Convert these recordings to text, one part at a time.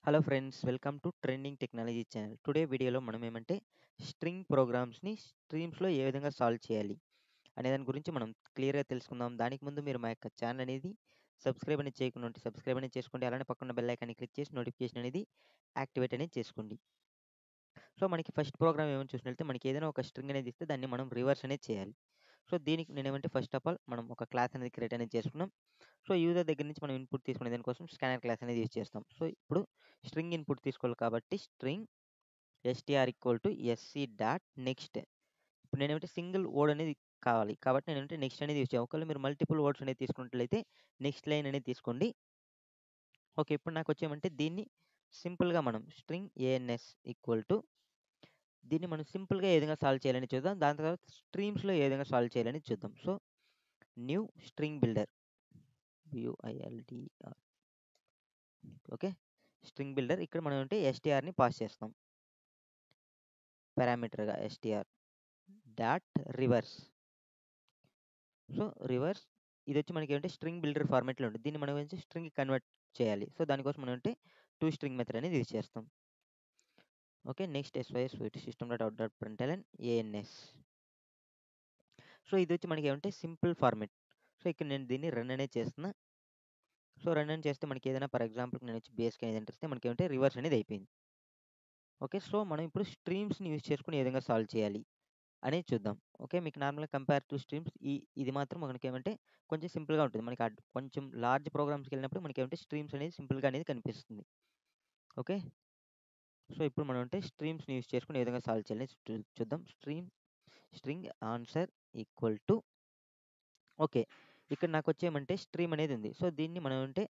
Hello friends, welcome to trending technology channel. Today వీడియోలో మనం ఏమంటే స్ట్రింగ్ ప్రోగ్రామ్స్ని స్ట్రీమ్స్లో ఏ విధంగా సాల్వ్ చేయాలి అనే దాని గురించి మనం క్లియర్గా తెలుసుకుందాం. దానికి ముందు మీరు మా యొక్క ఛానల్ అనేది సబ్స్క్రైబ్ అనేది చేయకుండా ఉంటే సబ్స్క్రైబ్ అనేది చేసుకోండి. అలానే పక్కన బెల్ ఐకాన్ని క్లిక్ చేసి నోటిఫికేషన్ అనేది యాక్టివేట్ అనేది చేసుకోండి. సో మనకి ఫస్ట్ ప్రోగ్రామ్ ఏమని చూసినట్లయితే మనకి ఏదైనా ఒక స్ట్రింగ్ అనేది ఇస్తే దాన్ని మనం రివర్స్ అనేది చేయాలి. సో దీనికి నేనేమంటే ఫస్ట్ ఆఫ్ ఆల్ మనం ఒక క్లాస్ అనేది క్రియేట్ అనేది చేసుకున్నాం. సో యూజర్ దగ్గర నుంచి మనం ఇన్పుట్ తీసుకునే దానికోసం స్కానర్ క్లాస్ అనేది యూజ్ చేస్తాం. సో ఇప్పుడు స్ట్రింగ్ ఇన్పుట్ తీసుకోవాలి కాబట్టి string STR equal to SC dot next. ఇప్పుడు నేనేమంటే సింగిల్ వర్డ్ అనేది కావాలి కాబట్టి నేనంటే నెక్స్ట్ అనేది యూజ్ చేయాలి. ఒకవేళ మీరు మల్టిపుల్ వర్డ్స్ అనేది తీసుకున్నట్లయితే నెక్స్ట్ లైన్ అనేది తీసుకోండి. ఓకే, ఇప్పుడు నాకు వచ్చేమంటే దీన్ని సింపుల్గా మనం స్ట్రింగ్ ఏఎన్ఎస్ ఈక్వల్ టు దీన్ని మనం సింపుల్గా ఏ విధంగా సాల్వ్ చేయాలని చూద్దాం. దాని తర్వాత స్ట్రీమ్స్లో ఏ విధంగా సాల్వ్ చేయాలని చూద్దాం. So new string builder builder. Okay, string builder ఇక్కడ మనం అంటే ఎస్టీఆర్ని పాస్ చేస్తాం పారామీటర్గా STR dot reverse. So reverse ఇది వచ్చి మనకి ఏంటంటే స్ట్రింగ్ బిల్డర్ ఫార్మాట్లో ఉంటుంది. దీన్ని మనం ఏంటంటే స్ట్రింగ్ కన్వర్ట్ చేయాలి. సో దానికోసం మనం అంటే టూ స్ట్రింగ్ మెథడ్ అనేది యూజ్ చేస్తాం. Okay, next SYS system dot out dot println ANS. So ఇది వచ్చి మనకి ఏమంటే సింపుల్ ఫార్మాట్. సో ఇక్కడ నేను దీన్ని రన్ అనేది చేస్తున్నా. సో రన్ అని చేస్తే మనకి ఏదైనా ఫర్ ఎగ్జాంపుల్ నేను వచ్చి బేస్కి అనేది ఎంటర్ చేస్తే మనకి ఏమంటే రివర్స్ అనేది అయిపోయింది. ఓకే, సో మనం ఇప్పుడు స్ట్రీమ్స్ని యూజ్ చేసుకుని ఏ విధంగా సాల్వ్ చేయాలి అనేది చూద్దాం. ఓకే, మీకు నార్మల్గా కంపేర్ టు స్ట్రీమ్స్ ఇది మాత్రం మనకి ఏమంటే కొంచెం సింపుల్గా ఉంటుంది. మనకి కొంచెం లార్జ్ ప్రోగ్రామ్స్కి వెళ్ళినప్పుడు మనకి ఏమంటే స్ట్రీమ్స్ అనేది సింపుల్గా అనేది కనిపిస్తుంది. ఓకే, సో ఇప్పుడు మనం అంటే స్ట్రీమ్స్ని యూజ్ చేసుకుని ఏ విధంగా సాల్వ్ చేయాలని చూద్దాం. String answer equal to okay, ఇక్కడ నాకు వచ్చేయమంటే స్ట్రీమ్ అనేది ఉంది. సో దీన్ని మనం అంటే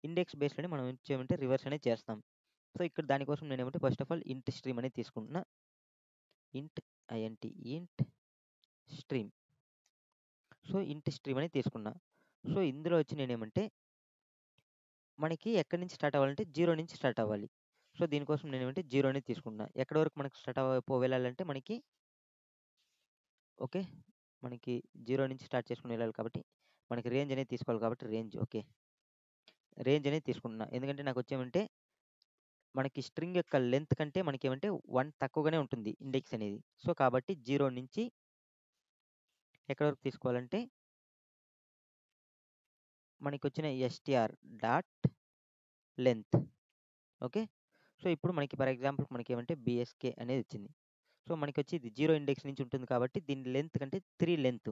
ఇండెక్స్ బేస్లోనే మనం వచ్చేయమంటే రివర్స్ అనేది చేస్తాం. సో ఇక్కడ దానికోసం నేను ఏమంటే ఫస్ట్ ఆఫ్ ఆల్ ఇంట్ స్ట్రీమ్ అనేది తీసుకుంటున్నా. ఇంట్ ఇంట్ స్ట్రీమ్. సో ఇంట్ స్ట్రీమ్ అనేది తీసుకున్నా. సో ఇందులో వచ్చి నేనేమంటే మనకి ఎక్కడి నుంచి స్టార్ట్ అవ్వాలంటే 0 నుంచి స్టార్ట్ అవ్వాలి. సో దీనికోసం నేనేమంటే 0 అనేది తీసుకున్నా. ఎక్కడి వరకు మనకి స్టార్ట్ వెళ్ళాలంటే మనకి ఓకే, మనకి 0 నుంచి స్టార్ట్ చేసుకుని వెళ్ళాలి కాబట్టి మనకి రేంజ్ అనేది తీసుకోవాలి కాబట్టి రేంజ్ ఓకే, రేంజ్ అనేది తీసుకుంటున్నా. ఎందుకంటే నాకు వచ్చేమంటే మనకి స్ట్రింగ్ యొక్క లెంత్ కంటే మనకి ఏమంటే 1 తక్కువగానే ఉంటుంది ఇండెక్స్ అనేది. సో కాబట్టి 0 నుంచి ఎక్కడి వరకు తీసుకోవాలంటే మనకి వచ్చిన STR dot length. Okay, so ఇప్పుడు మనకి ఫర్ ఎగ్జాంపుల్ మనకి ఏమంటే బిఎస్కే అనేది వచ్చింది. సో మనకి వచ్చి ఇది 0 ఇండెక్స్ నుంచి ఉంటుంది కాబట్టి దీని లెంత్ కంటే 3 లెంత్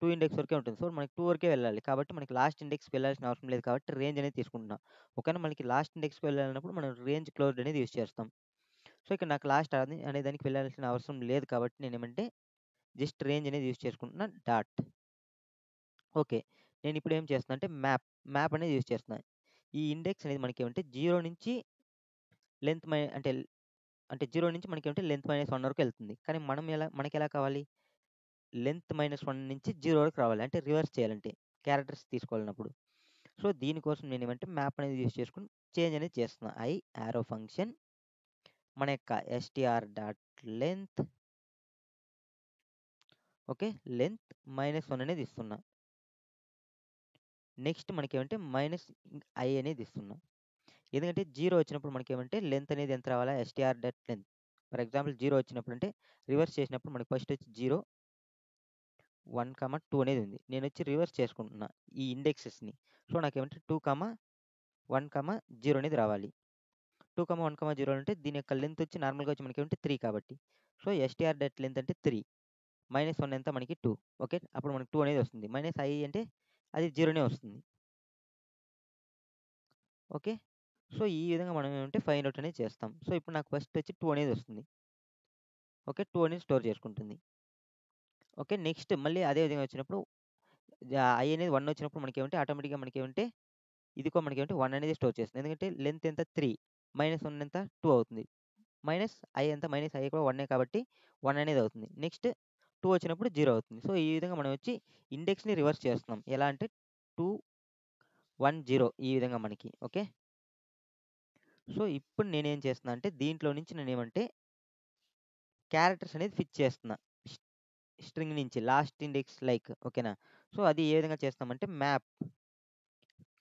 2 ఇండెక్స్ వరకే ఉంటుంది. సో మనకి 2 వరకే వెళ్ళాలి కాబట్టి మనకి లాస్ట్ ఇండెక్స్కి వెళ్ళాల్సిన అవసరం లేదు కాబట్టి రేంజ్ అనేది తీసుకుంటున్నాం. ఒకవేళ మనకి లాస్ట్ ఇండెక్స్కి వెళ్ళాలన్నప్పుడు మనం రేంజ్ క్లోజ్డ్ అనేది యూజ్ చేస్తాం. సో ఇక్కడ నాకు లాస్ట్ అనే దానికి వెళ్ళాల్సిన అవసరం లేదు కాబట్టి నేను ఏమంటే జస్ట్ రేంజ్ అనేది యూజ్ చేసుకుంటున్నా డాట్. ఓకే, నేను ఇప్పుడు ఏం చేస్తున్నా అంటే మ్యాప్ అనేది యూజ్ చేస్తున్నాను. ఈ ఇండెక్స్ అనేది మనకి ఏమంటే 0 నుంచి లెంత్ అంటే 0 నుంచి మనకి ఏమంటే లెంత్ -1 వరకు వెళ్తుంది. కానీ మనకి ఎలా కావాలి, లెంత్ -1 నుంచి 0 వరకు రావాలి. అంటే రివర్స్ చేయాలంటే క్యారెక్టర్స్ తీసుకోవాలన్నప్పుడు. సో దీనికోసం నేను ఏమంటే మ్యాప్ అనేది యూజ్ చేసుకుని చేంజ్ అనేది చేస్తున్నా. యారో ఫంక్షన్ మన యొక్క STR dot length okay, length -1 అనేది ఇస్తున్నా. నెక్స్ట్ మనకి ఏమంటే -i అనేది ఇస్తున్నా. ఎందుకంటే 0 వచ్చినప్పుడు మనకి ఏమంటే లెంత్ అనేది ఎంత రావాలా, STR dot length. For example 0 వచ్చినప్పుడు అంటే రివర్స్ చేసినప్పుడు మనకి ఫస్ట్ వచ్చి 0 1, 2 అనేది ఉంది. నేను వచ్చి రివర్స్ చేసుకుంటున్నా ఈ ఇండెక్సెస్ని. సో నాకేమంటే 2, 1, 0 అనేది రావాలి. 2, 1, 0 అంటే దీని యొక్క లెంత్ వచ్చి నార్మల్గా వచ్చి మనకి ఏమంటే 3 కాబట్టి. సో ఎస్టీఆర్ డాట్ లెంత్ అంటే 3 -1 ఎంత మనకి 2. ఓకే, అప్పుడు మనకి 2 అనేది వస్తుంది. -i అంటే అది 0నే వస్తుంది. ఓకే, సో ఈ విధంగా మనం ఏమంటే ఫైండ్ అవుట్ అనేది చేస్తాం. సో ఇప్పుడు నాకు ఫస్ట్ వచ్చి 2 అనేది వస్తుంది. ఓకే, 2 అనేది స్టోర్ చేసుకుంటుంది. ఓకే, నెక్స్ట్ మళ్ళీ అదే విధంగా వచ్చినప్పుడు i అనేది 1 వచ్చినప్పుడు మనకేమంటే ఆటోమేటిక్గా మనకేమంటే ఇది కూడా మనకేమంటే 1 అనేది స్టోర్ చేస్తుంది. ఎందుకంటే లెంత్ ఎంత 3 -1 ఎంత 2 అవుతుంది. -i ఎంత -i కూడా 1 కాబట్టి 1 అనేది అవుతుంది. నెక్స్ట్ 2 వచ్చినప్పుడు 0 అవుతుంది. సో ఈ విధంగా మనం వచ్చి ఇండెక్స్ని రివర్స్ చేస్తున్నాం. ఎలా అంటే 2, 1, 0 ఈ విధంగా మనకి. ఓకే, సో ఇప్పుడు నేనేం చేస్తున్నా అంటే దీంట్లో నుంచి నేనేమంటే క్యారెక్టర్స్ అనేది ఫిట్ చేస్తున్నా స్ట్రింగ్ నుంచి లాస్ట్ ఇండెక్స్ లైక్. ఓకేనా, సో అది ఏ విధంగా చేస్తామంటే మ్యాప్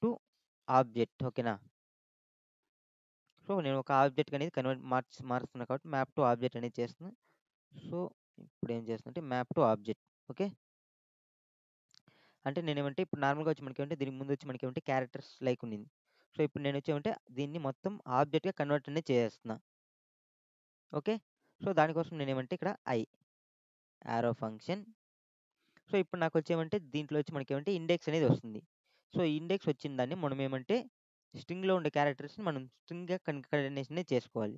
టు ఆబ్జెక్ట్. ఓకేనా, సో నేను ఒక ఆబ్జెక్ట్ అనేది మారుస్తున్నా కాబట్టి మ్యాప్ టు ఆబ్జెక్ట్ అనేది చేస్తున్నా. సో ఇప్పుడు ఏం చేస్తున్నా అంటే మ్యాప్ టు ఆబ్జెక్ట్. ఓకే, అంటే నేనేమంటే ఇప్పుడు నార్మల్గా వచ్చి మనకి ఏమంటే దీనికి ముందు వచ్చి మనకి ఏమంటే క్యారెక్టర్స్ లైక్ ఉండింది. సో ఇప్పుడు నేను వచ్చి ఏమంటే దీన్ని మొత్తం ఆబ్జెక్ట్గా కన్వర్ట్ అనేది చేస్తున్నా. ఓకే, సో దానికోసం నేనేమంటే ఇక్కడ యారో ఫంక్షన్. సో ఇప్పుడు నాకు వచ్చేమంటే దీంట్లో వచ్చి మనకి ఏమంటే ఇండెక్స్ అనేది వస్తుంది. సో ఇండెక్స్ వచ్చిన దాన్ని మనం ఏమంటే స్ట్రింగ్లో ఉండే క్యారెక్టర్స్ని మనం స్ట్రింగ్గా కన్కర్డినేషన్ చేసుకోవాలి.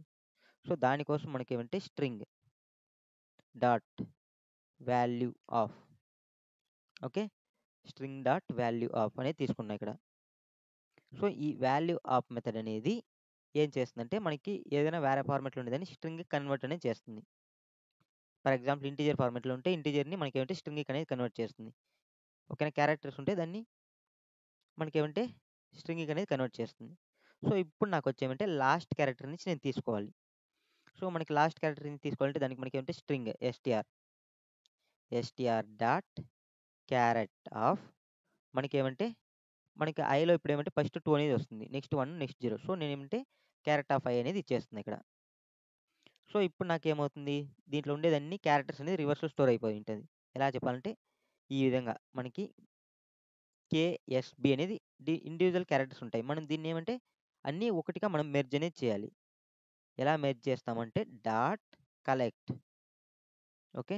సో దానికోసం మనకి ఏమంటే string dot value of. Okay, string dot value of అనేది తీసుకున్నా ఇక్కడ. సో ఈ వాల్యూ ఆఫ్ మెథడ్ అనేది ఏం చేస్తుందంటే మనకి ఏదైనా వేరే ఫార్మాట్లో ఉండేదాన్ని స్ట్రింగ్ కన్వర్ట్ అనేది చేస్తుంది. ఫర్ ఎగ్జాంపుల్ ఇంటీజర్ ఫార్మాట్లో ఉంటే ఇంటీజర్ని మనకి ఏమంటే స్ట్రింగ్ అనేది కన్వర్ట్ చేస్తుంది. ఓకేనా, క్యారెక్టర్స్ ఉంటే దాన్ని మనకి ఏమంటే స్ట్రింగ్ అనేది కన్వర్ట్ చేస్తుంది. సో ఇప్పుడు నాకు వచ్చేమంటే లాస్ట్ క్యారెక్టర్ నుంచి నేను తీసుకోవాలి. సో మనకి లాస్ట్ క్యారెక్టర్ నుంచి తీసుకోవాలంటే దానికి మనకి ఏమంటే string STR dot carrot of మనకి ఏమంటే మనకి ఐలో ఇప్పుడు ఏమంటే ఫస్ట్ 2 అనేది వస్తుంది, నెక్స్ట్ 1, నెక్స్ట్ 0. సో నేను ఏమంటే క్యారెట్ ఆఫ్ ఐ అనేది ఇచ్చేస్తుంది ఇక్కడ. సో ఇప్పుడు నాకేమవుతుంది, దీంట్లో ఉండేదన్ని క్యారెక్టర్స్ అనేది రివర్స్లో స్టోర్ అయిపోయి ఉంటుంది. ఎలా చెప్పాలంటే ఈ విధంగా మనకి కేఎస్బి అనేది ఇండివిజువల్ క్యారెక్టర్స్ ఉంటాయి. మనం దీన్ని ఏమంటే అన్నీ ఒకటిగా మనం మెర్జ్ అనేది చేయాలి. ఎలా మెర్జ్ చేస్తామంటే dot collect. Okay,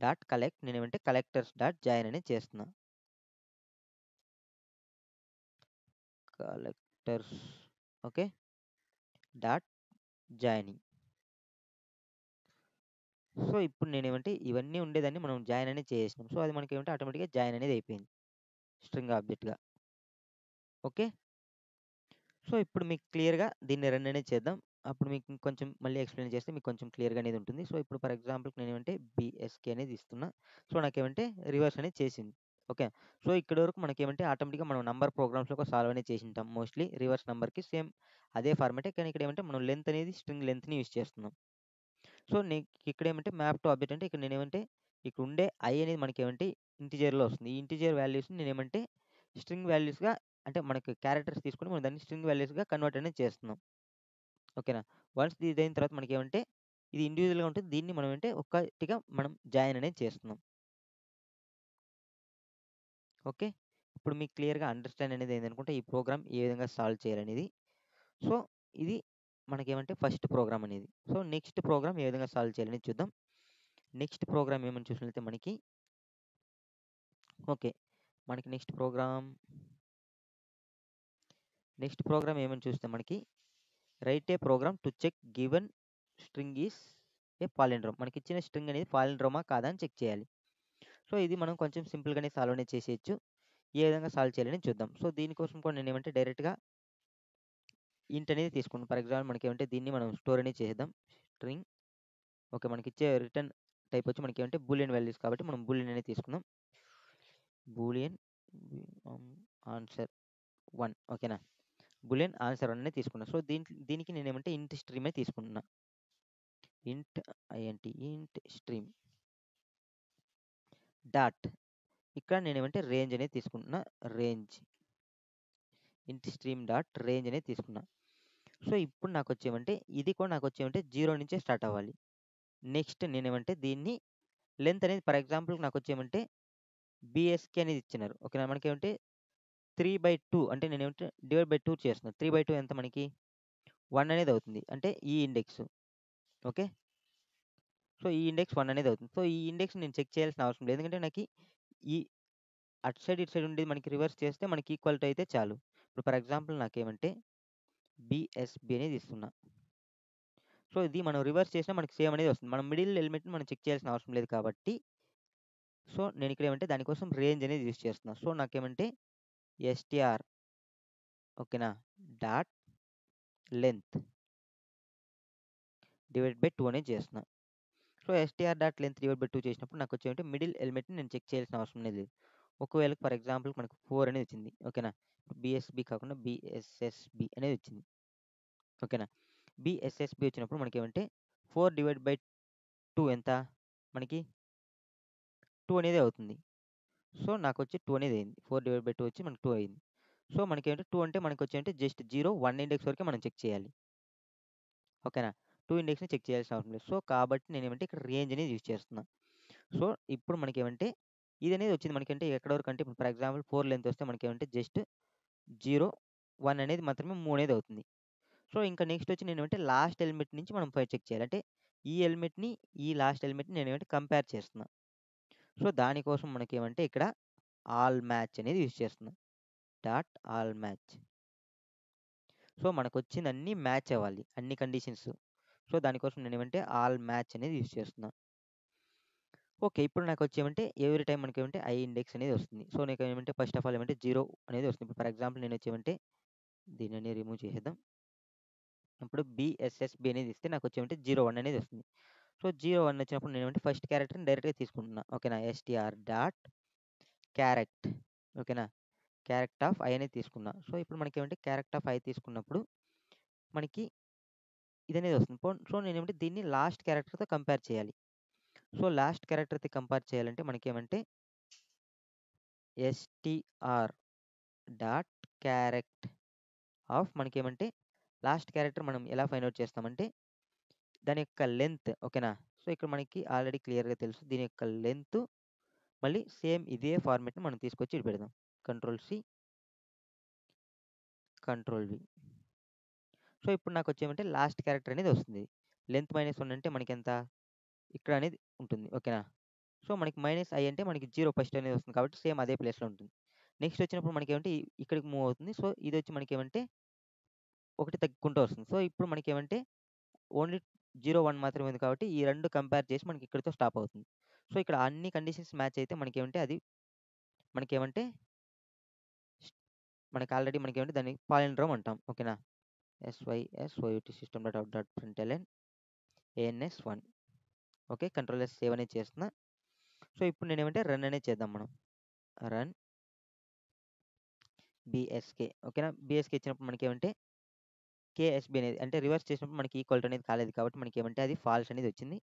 dot collect నేను ఏమంటే కలెక్టర్స్ డాట్ జాయిన్ అనేది చేస్తున్నా. Collectors okay dot joining. So ఇప్పుడు నేనేమంటే ఇవన్నీ ఉండేదాన్ని మనం జాయిన్ అనేది చేసేసినాం. సో అది మనకి ఏమంటే ఆటోమేటిక్గా జాయిన్ అనేది అయిపోయింది స్ట్రింగ్ ఆబ్జెక్ట్గా. ఓకే, సో ఇప్పుడు మీకు క్లియర్గా దీన్ని రన్ అనేది చేద్దాం. అప్పుడు మీకు ఇంకొంచెం మళ్ళీ ఎక్స్ప్లెయిన్ చేస్తే మీకు కొంచెం క్లియర్గా అనేది ఉంటుంది. సో ఇప్పుడు ఫర్ ఎగ్జాంపుల్కి నేను ఏమంటే బిఎస్కే అనేది ఇస్తున్నా. సో నాకేమంటే రివర్స్ అనేది చేసింది. ఓకే, సో ఇక్కడ వరకు మనకేమంటే ఆటోమేటిక్గా మనం నంబర్ ప్రోగ్రామ్స్లో సాల్వ్ అనేది చేసి ఉంటాం మోస్ట్లీ రివర్స్ నెంబర్కి సేమ్ అదే ఫార్మాటే. కానీ ఇక్కడ ఏమంటే మనం లెంత్ అనేది స్ట్రింగ్ లెంత్ని యూస్ చేస్తున్నాం. సో ఇక్కడ ఏమంటే మ్యాప్ టు ఆబ్జెక్ట్ అంటే ఇక్కడ నేనేమంటే ఇక్కడ ఉండే ఐ అనేది మనకి ఏమంటే ఇంటిజర్లో వస్తుంది. ఈ ఇంటిజర్ వాల్యూస్ని నేనేమంటే స్ట్రింగ్ వాల్యూస్గా అంటే మనకి క్యారెక్టర్స్ తీసుకొని మనం దాన్ని స్ట్రింగ్ వాల్యూస్గా కన్వర్ట్ అనేది చేస్తున్నాం. ఓకేనా, వన్స్ ఇది అయిన తర్వాత మనకి ఏమంటే ఇది ఇండివిజువల్గా ఉంటుంది, దీన్ని మనం అంటే ఒక్కటిగా మనం జాయిన్ అనేది చేస్తున్నాం. ఓకే, ఇప్పుడు మీకు క్లియర్గా అండర్స్టాండ్ అనేది ఏంటనుకుంటే ఈ ప్రోగ్రామ్ ఏ విధంగా సాల్వ్ చేయాలనేది. సో ఇది మనకేమంటే ఫస్ట్ ప్రోగ్రామ్ అనేది. సో నెక్స్ట్ ప్రోగ్రామ్ ఏ విధంగా సాల్వ్ చేయాలనేది చూద్దాం. నెక్స్ట్ ప్రోగ్రామ్ ఏమని చూసినట్లయితే మనకి ఓకే మనకి నెక్స్ట్ ప్రోగ్రామ్ ఏమని చూస్తే మనకి write a program to check given string is a palindrome. మనకి ఇచ్చిన స్ట్రింగ్ అనేది పాలిండ్రోమా కాదా అని చెక్ చేయాలి. సో ఇది మనం కొంచెం సింపుల్గానే సాల్వ్ అనేది చేసేయచ్చు. ఏ విధంగా సాల్వ్ చేయాలని చూద్దాం. సో దీనికోసం కూడా నేను ఏమంటే డైరెక్ట్గా ఇంట్ అనేది తీసుకుంటాం. ఫర్ ఎగ్జాంపుల్ మనకి ఏమంటే దీన్ని మనం స్టోర్ అనేది చేద్దాం స్ట్రింగ్. ఓకే, మనకి ఇచ్చే రిటర్న్ టైప్ వచ్చి మనకి ఏమంటే బూలియన్ వాల్యూస్ కాబట్టి మనం బూలియన్ అనేది తీసుకుందాం. Boolean answer 1. ఓకేనా, బూలియన్ ఆన్సర్ 1 అనేది తీసుకున్నా. సో దీనికి నేను ఏమంటే ఇంట్ స్ట్రీమ్ అనేది తీసుకుంటున్నా. ఇంట్ స్ట్రీమ్ డాట్ ఇక్కడ నేను ఏమంటే రేంజ్ అనేది తీసుకుంటున్నా. రేంజ్ ఇంట్ స్ట్రీమ్ డాట్ రేంజ్ అనేది తీసుకున్నా. సో ఇప్పుడు నాకు వచ్చేమంటే ఇది కూడా నాకు వచ్చేమంటే 0 నుంచే స్టార్ట్ అవ్వాలి. నెక్స్ట్ నేనేమంటే దీన్ని లెంత్ అనేది ఫర్ ఎగ్జాంపుల్ నాకు వచ్చేమంటే బిఎస్కే అనేది ఇచ్చినారు. ఓకేనా, మనకి ఏమంటే 3/2 అంటే నేను ఏమంటే డివైడ్ బై 2 చేస్తున్నాను. 3/2 ఎంత మనకి 1 అనేది అవుతుంది, అంటే ఈ ఇండెక్స్. ఓకే, సో ఈ ఇండెక్స్ 1 అనేది అవుతుంది. సో ఈ ఇండెక్స్ నేను చెక్ చేయాల్సిన అవసరం లేదు, ఎందుకంటే నాకు ఈ అటు సైడ్ ఇటు సైడ్ ఉండేది మనకి రివర్స్ చేస్తే మనకి ఈక్వాలిటీ అయితే చాలు. ఇప్పుడు ఫర్ ఎగ్జాంపుల్ నాకేమంటే బిఎస్బి అనేది ఇస్తున్నా. సో ఇది మనం రివర్స్ చేసినా మనకి సేమ్ అనేది వస్తుంది. మనం మిడిల్ ఎలిమెంట్ని మనం చెక్ చేయాల్సిన అవసరం లేదు కాబట్టి సో నేను ఇక్కడ ఏమంటే దానికోసం రేంజ్ అనేది యూస్ చేస్తున్నా. సో నాకేమంటే ఎస్టిఆర్ ఓకేనా డాట్ లెంత్ డివైడ్ బై 2 అనేది చేస్తున్నా. So STR dot length divide by 2 చేసినప్పుడు నాకు వచ్చేమంటే మిడిల్ ఎలిమెంట్ని నేను చెక్ చేయాల్సిన అవసరం లేదు. ఒకవేళ ఫర్ ఎగ్జాంపుల్ మనకు 4 అనేది వచ్చింది. ఓకేనా, బిఎస్బి కాకుండా బిఎస్ఎస్బి అనేది వచ్చింది. ఓకేనా, బిఎస్ఎస్బి వచ్చినప్పుడు మనకి ఏమంటే 4 డివైడ్ బై 2 ఎంత మనకి 2 అనేది అవుతుంది. సో నాకు వచ్చి 2 అనేది అయింది. 4 డివైడ్ బై 2 వచ్చి మనకి 2 అయింది. సో మనకేంటి 2 అంటే మనకొచ్చేంటి జస్ట్ 0, 1 ఇండెక్స్ వరకే మనం చెక్ చేయాలి. ఓకేనా? 2 ఇండెక్స్‌ని చెక్ చేయాల్సిన అవసరం లేదు. సో కాబట్టి నేనేమంటే ఇక్కడ రేంజ్ అనేది యూజ్ చేస్తున్నా. సో ఇప్పుడు మనకేమంటే ఇదనేది వచ్చింది మనకంటే ఎక్కడి వరకు అంటే ఇప్పుడు ఫర్ ఎగ్జాంపుల్ 4 లెంత్ వస్తే మనకేమంటే జస్ట్ 0, 1 అనేది మాత్రమే మూవ్ అనేది అవుతుంది. సో ఇంకా నెక్స్ట్ వచ్చి నేనేమంటే లాస్ట్ ఎలిమెంట్ నుంచి మనం చెక్ చేయాలి. అంటే ఈ ఎలిమెంట్‌ని, ఈ లాస్ట్ ఎలిమెంట్‌ని నేనేమంటే కంపేర్ చేస్తున్నా. సో దానికోసం మనకేమంటే ఇక్కడ ఆల్ మ్యాచ్ అనేది యూజ్ చేస్తున్నా. Dot all match. సో మనకొచ్చింది అన్నీ మ్యాచ్ అవ్వాలి. అన్ని కండిషన్స్. సో దానికోసం నేనేమంటే ఆల్ మ్యాచ్ అనేది యూజ్ చేస్తున్నా. ఓకే. ఇప్పుడు నాకొచ్చేమంటే ఎవ్రీ టైమ్ మనకేమంటే ఐ ఇండెక్స్ అనేది వస్తుంది. సో నాకేమంటే ఫస్ట్ ఆఫ్ ఆల్ ఏమంటే 0 అనేది వస్తుంది. ఇప్పుడు ఫర్ ఎగ్జాంపుల్ నేనొచ్చేమంటే దీనిని రిమూవ్ చేసేద్దాం. ఇప్పుడు బీఎస్ఎస్‌బీ అనేది ఇస్తే నాకొచ్చేమంటే 01 అనేది వస్తుంది. సో 01 వచ్చినప్పుడు నేనేమంటే ఫస్ట్ క్యారెక్టర్‌ని డైరెక్ట్‌గా తీసుకుంటున్నా. ఓకేనా? STR dot char at. ఓకేనా? క్యారెక్ట్ ఆఫ్ ఐ అనేది తీసుకున్నా. సో ఇప్పుడు మనకేమంటే క్యారెక్ట్ ఆఫ్ ఐ తీసుకున్నప్పుడు మనకి ఇదనేది వస్తుంది. సో నేనేమంటే దీన్ని లాస్ట్ క్యారెక్టర్‌తో కంపేర్ చేయాలి. సో లాస్ట్ క్యారెక్టర్‌తో కంపేర్ చేయాలంటే మనకేమంటే ఎస్‌టిఆర్ డాట్ క్యారెక్ట్ ఆఫ్ మనకేమంటే లాస్ట్ క్యారెక్టర్ మనం ఎలా ఫైండ్ ఔట్ చేస్తామంటే దాని యొక్క లెంత్. ఓకేనా? సో ఇక్కడ మనకి ఆల్రెడీ క్లియర్‌గా తెలుసు. దీని యొక్క లెంత్ మళ్ళీ సేమ్ ఇదే ఫార్మాట్‌ని మనం తీసుకొచ్చి ఇటు పెడదాం. Control C, control V. So ఇప్పుడు నాకొచ్చేమంటే లాస్ట్ క్యారెక్టర్ అనేది వస్తుంది. లెంత్ -1 అంటే మనకెంత? ఇక్కడ అనేది ఉంటుంది. ఓకేనా? సో మనకి -i అంటే మనకి 0 ఫస్ట్ అనేది వస్తుంది కాబట్టి సేమ్ అదే ప్లేస్‌లో ఉంటుంది. నెక్స్ట్ వచ్చినప్పుడు మనకేమంటే ఇక్కడికి మూవ్ అవుతుంది. సో ఇదొచ్చి మనకేమంటే ఒకటి తగ్గుకుంటూ వస్తుంది. సో ఇప్పుడు మనకేమంటే ఓన్లీ 0, 1 మాత్రమే ఉంది కాబట్టి ఈ 2 కంపేర్ చేసి మనకి ఇక్కడితో స్టాప్ అవుతుంది. సో ఇక్కడ అన్ని కండిషన్స్ మ్యాచ్ అయితే మనకేమంటే అది మనకేమంటే మనకి ఆల్రెడీ మనకేమంటే దాన్ని పాలిండ్రోమ్ అంటాం. ఓకేనా? SYSOUT system dot out dot println ANS1. Okay. Control yes save అనేది చేస్తున్నా. సో ఇప్పుడు నేనేమంటే రన్ అనేది చేద్దాం మనం. Run BSK. ఓకేనా? బీఎస్‌కే ఇచ్చినప్పుడు మనకేమంటే కేఎస్‌బీ అనేది అంటే రివర్స్ చేసినప్పుడు మనకి ఈక్వల్ టు అనేది కాలేదు కాబట్టి మనకేమంటే అది ఫాల్స్ అనేది వచ్చింది.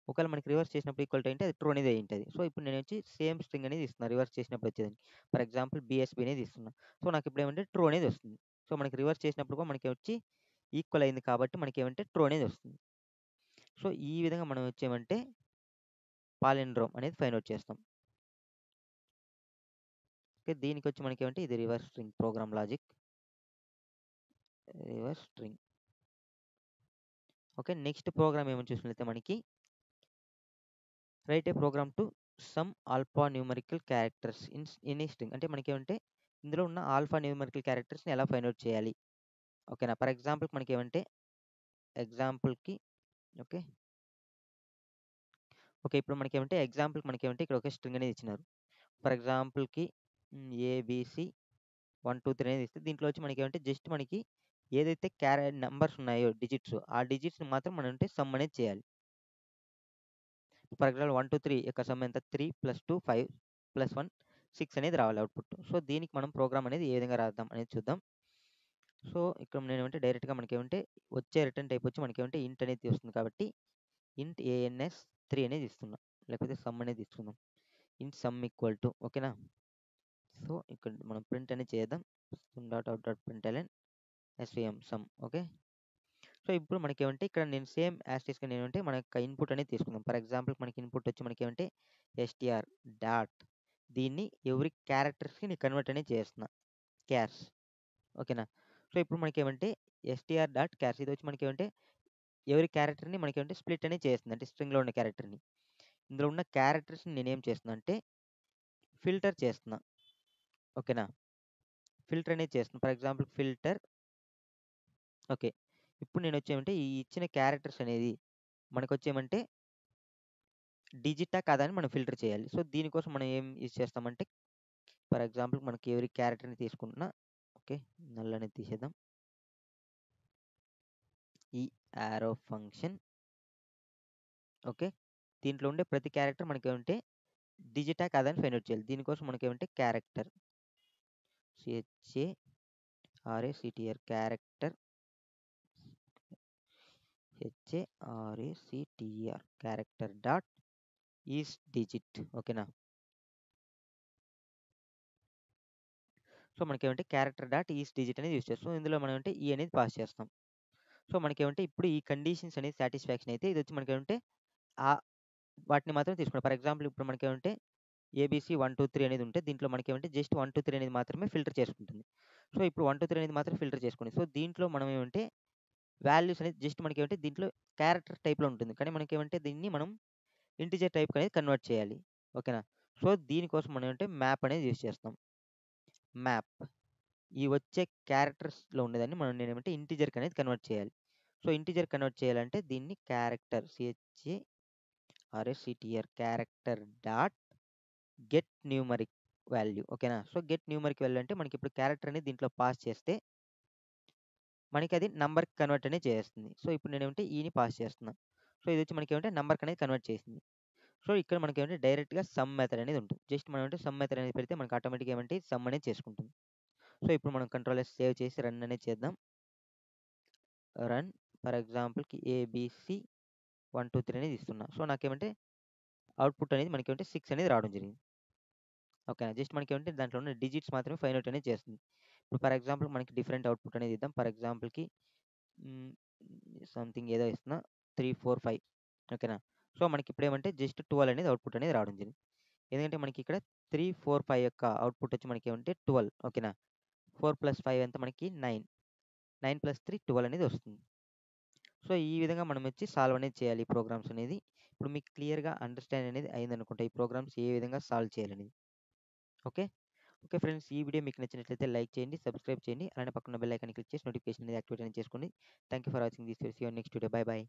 ఒకవేళ మనకి రివర్స్ చేసినప్పుడు ఈక్వల్ టు అయింటే అది ట్రూ అనేది అయ్యుంటది. సో ఇప్పుడు నేనొచ్చి సేమ్ స్ట్రింగ్ అనేది ఇస్తున్నా రివర్స్ చేసినప్పుడు వచ్చేదానికి. ఫర్ ఎగ్జాంపుల్ బీఎస్‌బీ అనేది ఇస్తున్నా. సో నాకిప్పుడు ఏమంటే ట్రూ అనేది వస్తుంది. సో మనకి రివర్స్ చేసినప్పుడు కూడా మనకి వచ్చి ఈక్వల్ అయింది కాబట్టి మనకేమంటే ట్రూ అనేది వస్తుంది. సో ఈ విధంగా మనం వచ్చేమంటే పాలిండ్రోమ్ అనేది ఫైండ్ ఔట్ చేస్తాం. ఓకే. దీనికొచ్చి మనకేమంటే ఇది reverse string program logic. Reverse string. Okay. Next program ఏమని చూసినట్లయితే మనకి write a program to sum alpha numerical characters in a string. అంటే మనకేమంటే ఇందులో ఉన్న ఆల్ఫా న్యూమరికల్ క్యారెక్టర్స్‌ని ఎలా ఫైండ్ ఔట్ చేయాలి. ఓకేనా? ఫర్ ఎగ్జాంపుల్‌కి మనకేమంటే ఎగ్జాంపుల్‌కి ఓకే. ఓకే. ఇప్పుడు మనకేమంటే ఎగ్జాంపుల్‌కి మనకేమంటే ఇక్కడ ఒక స్ట్రింగ్ అనేది ఇచ్చినారు. ఫర్ ఎగ్జాంపుల్‌కి ఏబీసీ 1, 2, 3 అనేది ఇస్తే దీంట్లో వచ్చి మనకేమంటే జస్ట్ మనకి ఏదైతే నంబర్స్ ఉన్నాయో డిజిట్స్, ఆ డిజిట్స్‌ని మాత్రం మనం అంటే సమ్ అనేది చేయాలి. ఫర్ ఎగ్జాంపుల్ 1, 2, 3 యొక్క సమ్ ఎంత? 3 + 2 5 + 1 6 అనేది రావాలి అవుట్‌పుట్. సో దీనికి మనం ప్రోగ్రామ్ అనేది ఏ విధంగా రాద్దాం అనేది చూద్దాం. సో ఇక్కడ నేనేమంటే డైరెక్ట్‌గా మనకేమంటే వచ్చే రిటర్న్ టైప్ వచ్చి మనకేమంటే ఇంట్ అనేది వస్తుంది కాబట్టి ఇంట్ ANS3 అనేది ఇస్తున్నా. లేకపోతే సమ్ అనేది ఇస్తున్నాం. ఇంట్ సమ్ ఈక్వల్ టు ఓకేనా? సో ఇక్కడ మనం ప్రింట్ అనేది చేద్దాం. Some dot out dot println SVM some. Okay. So ఇప్పుడు మనకేమంటే ఇక్కడ నేను సేమ్ యాజ్ టీజ్‌గా నేనంటే మన యొక్క ఇన్పుట్ అనేది తీసుకుందాం. ఫర్ ఎగ్జాంపుల్ మనకి ఇన్పుట్ వచ్చి మనకేమంటే ఎస్‌టిఆర్ డాట్ దీన్ని ఎవ్రీ క్యారెక్టర్స్‌కి నేను కన్వర్ట్ అనేది చేస్తున్నా. క్యార్స్. ఓకేనా? సో ఇప్పుడు మనకేమంటే ఎస్‌టిఆర్ డాట్ క్యార్స్ ఇది వచ్చి మనకేమంటే ఎవరి క్యారెక్టర్‌ని మనకేమంటే స్ప్లిట్ అనేది చేస్తుంది. అంటే స్ట్రింగ్‌లో ఉన్న క్యారెక్టర్‌ని. ఇందులో ఉన్న క్యారెక్టర్స్‌ని నేనేం చేస్తున్నా అంటే ఫిల్టర్ చేస్తున్నా. ఓకేనా? ఫిల్టర్ అనేది చేస్తున్నా. For example filter okay. ఇప్పుడు నేనొచ్చేమంటే ఈ ఇచ్చిన క్యారెక్టర్స్ అనేది మనకొచ్చేమంటే డిజిటా కాదా అని మనం ఫిల్టర్ చేయాలి. సో దీనికోసం మనం ఏం యూజ్ చేస్తామంటే ఫర్ ఎగ్జాంపుల్ మనకి ఎవరి క్యారెక్టర్‌ని తీసుకుంటున్నా ఓకే. నల్ అనేది తీసేద్దాం. ఈ యారో ఫంక్షన్ ఓకే. దీంట్లో ఉండే ప్రతి క్యారెక్టర్ మనకేమంటే డిజిటా కాదా అని ఫైండ్ ఔట్ చేయాలి. దీనికోసం మనకేమంటే character CHARACTR character character dot is digit ఓకేనా? సో మనకేమంటే క్యారెక్టర్ డాట్ ఈస్ డిజిట్ అనేది యూస్ చేస్తాం. ఇందులో మనం అంటే ఈ అనేది పాస్ చేస్తాం. సో మనకేమంటే ఇప్పుడు ఈ కండిషన్స్ అనేది సాటిస్ఫాక్షన్ అయితే ఇది వచ్చి మనకేమంటే వాటిని మాత్రం తీసుకుంటాం. ఫర్ ఎగ్జాంపుల్ ఇప్పుడు మనకేమంటే ఏబీసీ 1, 2, 3 అనేది ఉంటే దీంట్లో మనకేమంటే జస్ట్ 1, 2, 3 అనేది మాత్రమే ఫిల్టర్ చేసుకుంటుంది. సో ఇప్పుడు 1, 2, 3 అనేది మాత్రం ఫిల్టర్ చేసుకుంది. సో దీంట్లో మనం ఏమంటే వాల్యూస్ అనేది జస్ట్ మనకేమంటే దీంట్లో క్యారెక్టర్ టైప్‌లో ఉంటుంది. కానీ మనకేమంటే దీన్ని మనం ఇంటిజర్ టైప్‌కి అనేది కన్వర్ట్ చేయాలి. ఓకేనా? సో దీనికోసం మనం ఏంటంటే మ్యాప్ అనేది యూజ్ చేస్తాం. మ్యాప్ ఈ వచ్చే క్యారెక్టర్స్‌లో ఉండేదాన్ని నేనేమంటే ఇంటిజర్‌కి అనేది కన్వర్ట్ చేయాలి. సో ఇంటిజర్ కన్వర్ట్ చేయాలంటే దీన్ని character CHARACTER character dot get numeric value. ఓకేనా? సో గెట్ న్యూమరిక్ వాల్యూ అంటే మనకి ఇప్పుడు క్యారెక్టర్ అనేది దీంట్లో పాస్ చేస్తే మనకి అది నంబర్‌కి కన్వర్ట్ అనేది చేస్తుంది. సో ఇప్పుడు నేనేమంటే ఈని పాస్ చేస్తున్నా. సో ఇది వచ్చి మనకేమంటే నంబర్‌కి అనేది కన్వర్ట్ చేసింది. సో ఇక్కడ మనకేమంటే డైరెక్ట్‌గా సమ్ మెథడ్ అనేది ఉంటుంది. జస్ట్ మనం అంటే సమ్ మెథడ్ అనేది పెడితే మనకి ఆటోమేటిక్‌గా ఏమంటే సమ్ అనేది చేసుకుంటుంది. సో ఇప్పుడు మనం కంట్రోల్ ఎస్ సేవ్ చేసి రన్ అనేది చేద్దాం. రన్ ఫర్ ఎగ్జాంపుల్‌కి ఏబీసీ 1, 2, 3 అనేది ఇస్తున్నా. సో నాకేమంటే అవుట్‌పుట్ అనేది మనకేమంటే 6 అనేది రావడం జరిగింది. ఓకేనా? జస్ట్ మనకేమంటే దాంట్లో ఉన్న డిజిట్స్ మాత్రమే ఫైండ్ ఔట్ అనేది చేస్తుంది. ఇప్పుడు ఫర్ ఎగ్జాంపుల్ మనకి డిఫరెంట్ అవుట్‌పుట్ అనేది ఇద్దాం. ఫర్ ఎగ్జాంపుల్‌కి హ్మ్, సంథింగ్ ఏదో ఇస్తున్నా 3, 4, 5 ఓకేనా? సో మనకి ఇప్పుడేమంటే జస్ట్ 12 అనేది అవుట్‌పుట్ అనేది రావడం జరిగింది. ఎందుకంటే మనకి ఇక్కడ 3, 4, 5 యొక్క అవుట్‌పుట్ వచ్చి మనకేమంటే 12 ఓకేనా? 4 + 5 ఎంత మనకి 9. 9 + 3 12 అనేది వస్తుంది. సో ఈ విధంగా మనం వచ్చి సాల్వ్ అనేది చేయాలి ఈ ప్రోగ్రామ్స్ అనేది. ఇప్పుడు మీకు క్లియర్‌గా అండర్‌స్టాండ్ అనేది అయిందనుకుంటా ఈ ప్రోగ్రామ్స్ ఏ విధంగా సాల్వ్ చేయాలనేది. ఓకే. ఓకే ఫ్రెండ్స్, ఈ వీడియో మీకు నచ్చినట్లయితే లైక్ చేయండి, సబ్స్క్రైబ్ చేయండి. అలానే పక్కన బెల్ ఐకాన్ క్లిక్ చేసి నోటిఫికేషన్ అనేది యాక్టివేట్ అనేది చేసుకోండి. Thank you for watching this video. See you on next video. Bye by.